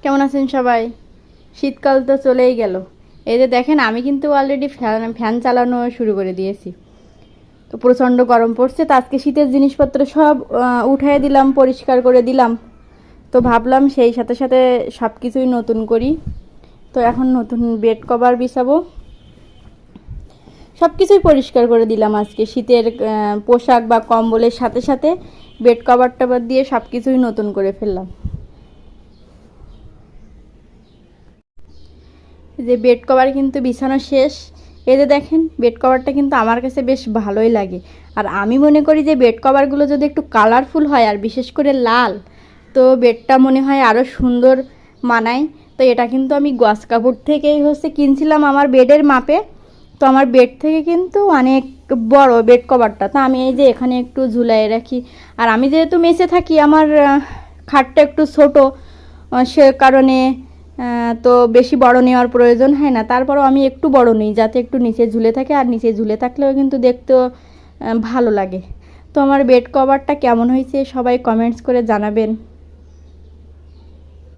কেমন আছেন সবাই? শীতকাল তো চলেই গেল। এই যে দেখেন, আমি কিন্তু অলরেডি ফ্যান চালানো শুরু করে দিয়েছি। তো প্রচণ্ড গরম পড়ছে, তো আজকে শীতের জিনিসপত্র সব উঠাই দিলাম, পরিষ্কার করে দিলাম। তো ভাবলাম সেই সাথে সাথে সব কিছুই নতুন করি। তো এখন নতুন বেড কভার বিছাবো, সব কিছুই পরিষ্কার করে দিলাম আজকে। শীতের পোশাক বা কম্বলের সাথে সাথে বেড কভার টভার দিয়ে সব কিছুই নতুন করে ফেললাম। যে বেড কভার কিন্তু বিছানো শেষ। এই যে দেখেন, বেড কভারটা কিন্তু আমার কাছে বেশ ভালোই লাগে। আর আমি মনে করি যে বেড কভারগুলো যদি একটু কালারফুল হয়, আর বিশেষ করে লাল, তো বেডটা মনে হয় আরও সুন্দর মানায়। তো এটা কিন্তু আমি গস কাপড় থেকেই কিনছিলাম আমার বেডের মাপে। তো আমার বেড থেকে কিন্তু অনেক বড় বেড কভারটা, তো আমি এই যে এখানে একটু ঝুলাই রাখি। আর আমি যেহেতু মেসে থাকি, আমার খাটটা একটু ছোট, সে কারণে তো বেশি বড় নেওয়ার প্রয়োজন হয় না। তারপরও আমি একটু বড় নিই, যাতে একটু নিচে ঝুলে থাকে, আর নিচে ঝুলে থাকলেও কিন্তু দেখতেও ভালো লাগে। তো আমার বেড কভারটা কেমন হয়েছে সবাই কমেন্টস করে জানাবেন।